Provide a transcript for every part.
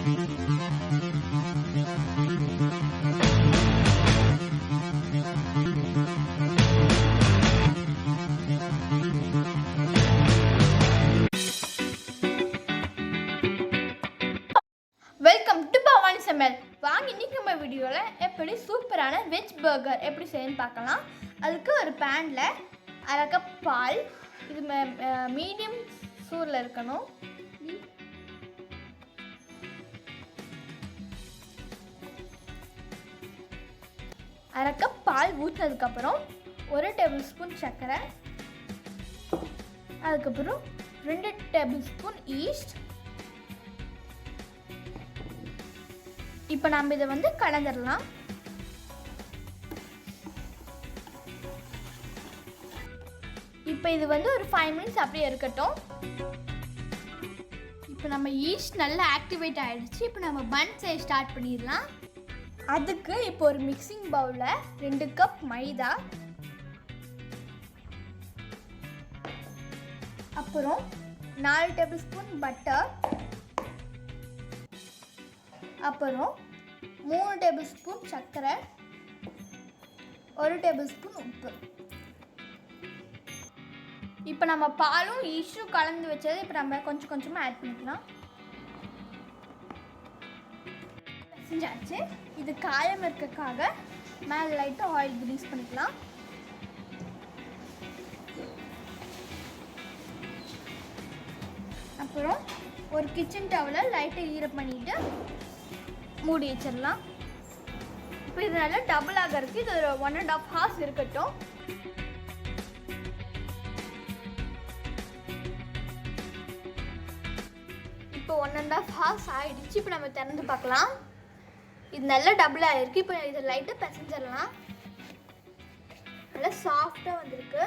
Welcome to Bhavani சமையல். வாங்க இன்னைக்கு நம்ம வீடியோவில் எப்படி சூப்பரான வெஜ் பர்கர் எப்படி செய்யணும்னு பார்க்கலாம். அதுக்கு ஒரு பேனில் அரை கப் பால், இது மீடியம் சூடில் இருக்கணும். அரை கப் பால் ஊற்றினதுக்கப்புறம் 1 டேபிள் ஸ்பூன் சர்க்கரை, அதுக்கப்புறம் 2 டேபிள் ஸ்பூன் ஈஸ்ட். இப்போ நம்ம இதை கலந்துடலாம். இப்போ இது ஒரு 5 மினிட்ஸ் அப்படியே இருக்கட்டும். இப்போ நம்ம ஈஸ்ட் நல்லா ஆக்டிவேட் ஆகிடுச்சு. இப்போ நம்ம பன் செய்ய ஸ்டார்ட் பண்ணிடலாம். அதுக்கு இப்போ ஒரு மிக்சிங் பவுலில் 2 கப் மைதா, அப்புறம் 4 டேபிள் ஸ்பூன் பட்டர், அப்புறம் 3 டேபிள் ஸ்பூன் சர்க்கரை, 1 டேபிள் ஸ்பூன் உப்பு. இப்போ நம்ம பாலும் ஈஸ்டும் கலந்து வச்சது இப்போ நம்ம கொஞ்சம் கொஞ்சமாக ஆட் பண்ணிக்கலாம். செஞ்சாச்சு. இது காயம் இருக்கிறதுக்காக மேலே லைட்டாக ஆயில் கிரீஸ் பண்ணிக்கலாம். அப்புறம் ஒரு கிச்சன் டவலை லைட்டாக ஈரம் பண்ணிவிட்டு மூடி வச்சிடலாம். இப்போ இது நல்லா டபுள் ஆகிறதுக்கு இது ஒரு 1.5 ஹார்ஸ் இருக்கட்டும். இப்போ 1.5 ஹார்ஸ் ஆகிடுச்சு. இப்போ நம்ம திறந்து பார்க்கலாம். இது நல்லா டபுள் ஆகிருக்கு. இப்போ இதை லைட்டாக பிசைஞ்சிடலாம். நல்லா சாஃப்டாக வந்திருக்கு.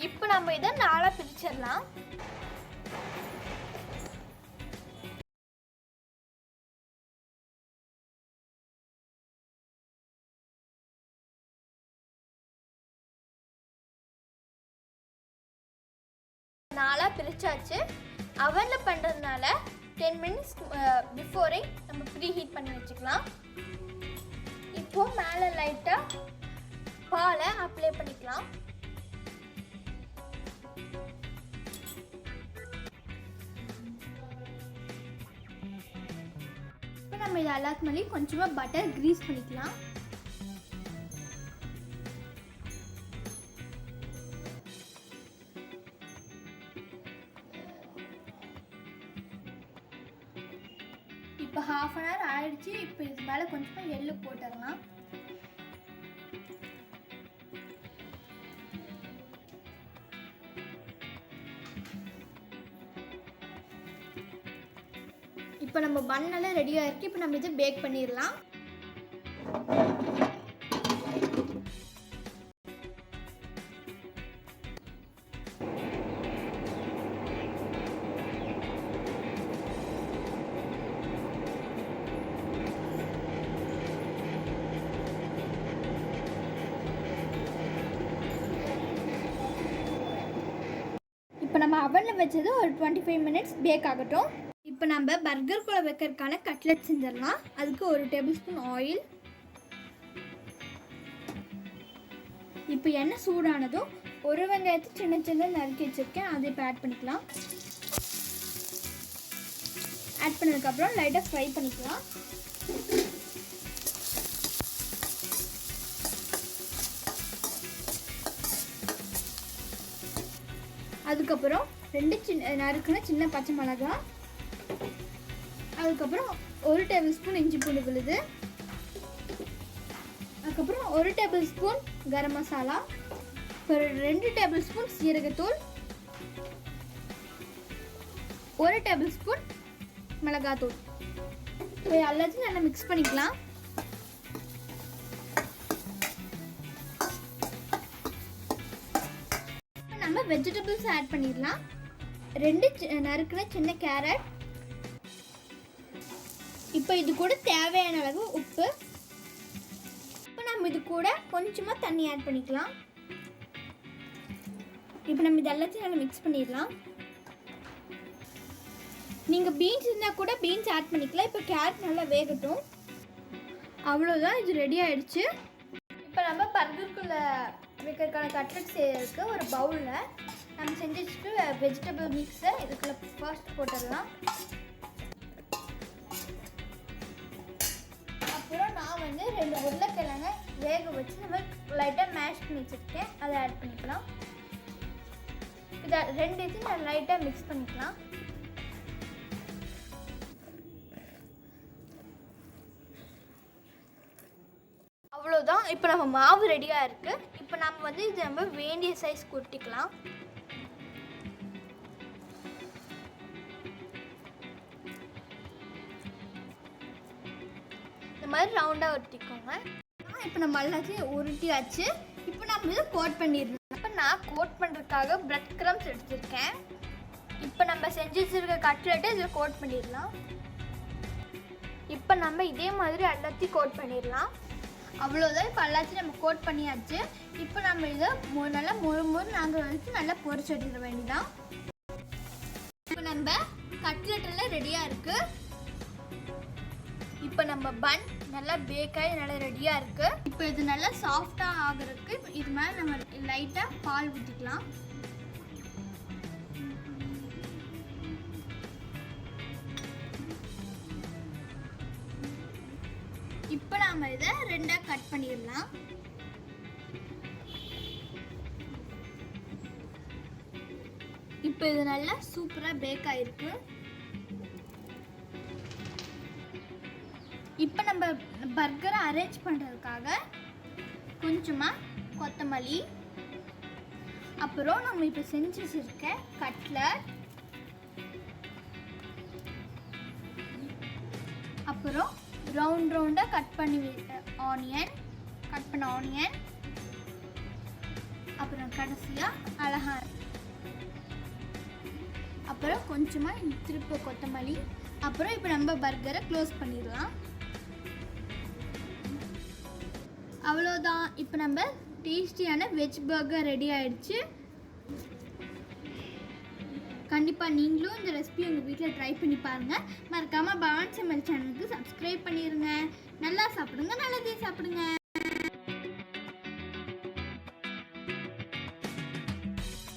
இப்போ நம்ம இதை 4 பிரிச்சிடலாம். பிரிச்சாச்சு. அவனில் பண்ணுறதுனால 10 மினிட்ஸ் பிஃபோரே நம்ம ப்ரீ ஹீட் பண்ணி வச்சுக்கலாம். இப்போ மேலே லைட்டாக பாலை அப்ளை பண்ணிக்கலாம். இப்போ நம்ம இது எல்லாத்து மேலேயும் கொஞ்சமாக பட்டர் கிரீஸ் பண்ணிக்கலாம். இப்போ 1/2 hour ஆயிடுச்சு. இப்போ இது மேலே கொஞ்சமாக எள்ளு போட்டுடலாம். இப்போ நம்ம பன்னெல்லாம் ரெடியாக இருக்குது. இப்போ நம்ம இதை பேக் பண்ணிடலாம். இப்போ நம்ம அவனில் வச்சது ஒரு 25 மினிட்ஸ் பேக் ஆகட்டும். இப்போ நம்ம பர்கருக்குள்ளே வைக்கிறதுக்கான கட்லெட் செஞ்சிடலாம். அதுக்கு 1 டேபிள் ஸ்பூன் ஆயில். இப்போ எண்ணெய் சூடானதும் ஒரு வெங்காயத்தை சின்ன சின்ன நறுக்கி வச்சுருக்கேன். அதை இப்போ ஆட் பண்ணிக்கலாம். ஆட் பண்ணதுக்கப்புறம் லைட்டாக ஃப்ரை பண்ணிக்கலாம். அதுக்கப்புறம் 2 நறுக்குன சின்ன பச்சை மிளகாய், அதுக்கப்புறம் 1 டேபிள் ஸ்பூன் இஞ்சி பூண்டு விழுது, அதுக்கப்புறம் 1 டேபிள் ஸ்பூன் கரம் மசாலா, ஒரு 2 டேபிள் ஸ்பூன் சீரகத்தூள், 1 டேபிள் ஸ்பூன் மிளகாத்தூள். இப்போ எல்லாத்தையும் நல்லா மிக்ஸ் பண்ணிக்கலாம். நம்ம வெஜிடபிள்ஸ் ஆட் பண்ணிடலாம். 2 நறுக்குன சின்ன கேரட். இப்போ இது கூட தேவையான அளவு உப்பு. இப்போ நம்ம இது கூட கொஞ்சமாக தண்ணி ஆட் பண்ணிக்கலாம். இப்போ நம்ம இது எல்லாத்தையும் நல்லா மிக்ஸ் பண்ணிடலாம். நீங்கள் பீன்ஸ் இருந்தால் கூட பீன்ஸ் ஆட் பண்ணிக்கலாம். இப்போ கேரட் நல்லா வேகட்டும். அவ்வளோதான், இது ரெடி ஆகிடுச்சு. இப்போ நம்ம பர்கருக்குள்ளே வைக்கிறதுக்கான கட்லெட் செய்யறதுக்கு ஒரு பவுலில் நம்ம செஞ்சு வச்சுட்டு வெஜிடபிள் மிக்ஸை இதுக்குள்ளே ஃபர்ஸ்ட் போட்டுடலாம். அப்புறம் நான் வந்து 2 உருளைக்கிழங்க வேக வச்சு நம்ம லைட்டாக மேஷ் பண்ணி வச்சுருக்கேன், அதை ஆட் பண்ணிக்கலாம். இதை 2 இது நான் லைட்டாக மிக்ஸ் பண்ணிக்கலாம். அவ்வளோதான், இப்போ நம்ம மாவு ரெடியாக இருக்குது. இப்போ நம்ம வந்து இது நம்ம வேண்டிய சைஸ் கொட்டிக்கலாம். இந்த மாதிரி ரவுண்டாக ஒட்டிக்கோங்க. இப்போ நம்ம எல்லாத்தையும் உருட்டியாச்சு. இப்போ நம்ம இதை கோட் பண்ணிடலாம். இப்போ நான் கோட் பண்ணுறதுக்காக பிரெட் கிரம்ஸ் எடுத்திருக்கேன். இப்போ நம்ம செஞ்சு வச்சுருக்க கட்லெட்டை இதில் கோட் பண்ணிடலாம். இப்போ நம்ம இதே மாதிரி எல்லாத்தையும் கோட் பண்ணிடலாம். அவ்வளோதான், இப்போ எல்லாத்தையும் நம்ம கோட் பண்ணியாச்சு. இப்போ நம்ம இதை நல்லா மொறு நாங்கள் வரைக்கும் நல்லா பொரிச்சு எடுத்துட வேண்டியதான். இப்போ நம்ம கட்லெட் எல்லாம் ரெடியாக இருக்குது. இப்போ நம்ம பன் நல்லா பேக்காகி நல்லா ரெடியாக இருக்குது. இப்போ இது நல்லா சாஃப்டாக ஆகிறதுக்கு இது மேலே நம்ம லைட்டாக பால் ஊற்றிக்கலாம். இப்போ நாம் இதை 2ஆக கட் பண்ணிடலாம். இப்போ இது நல்லா சூப்பராக பேக் ஆகிருக்கு. இப்போ நம்ம பர்கரை அரேஞ்ச் பண்ணுறதுக்காக கொஞ்சமாக கொத்தமல்லி, அப்புறம் நம்ம இப்போ செஞ்சு வச்சுருக்க கட்லட், அப்புறம் ரவுண்டாக கட் பண்ண ஆனியன், அப்புறம் கடைசியாக அழகா, அப்புறம் கொஞ்சமாக திருப்ப கொத்தமல்லி. அப்புறம் இப்போ நம்ம பர்கரை க்ளோஸ் பண்ணிடலாம். அவ்வளோதான், இப்போ நம்ம டேஸ்டியான வெஜ் பர்கர் ரெடி ஆகிடுச்சு. கண்டிப்பாக நீங்களும் இந்த ரெசிபி உங்கள் வீட்டில் ட்ரை பண்ணி பாருங்கள். மறக்காமல் பவானி சமையல் சேனலுக்கு சப்ஸ்கிரைப் பண்ணிடுங்க. நல்லா சாப்பிடுங்க, நல்லதே சாப்பிடுங்க.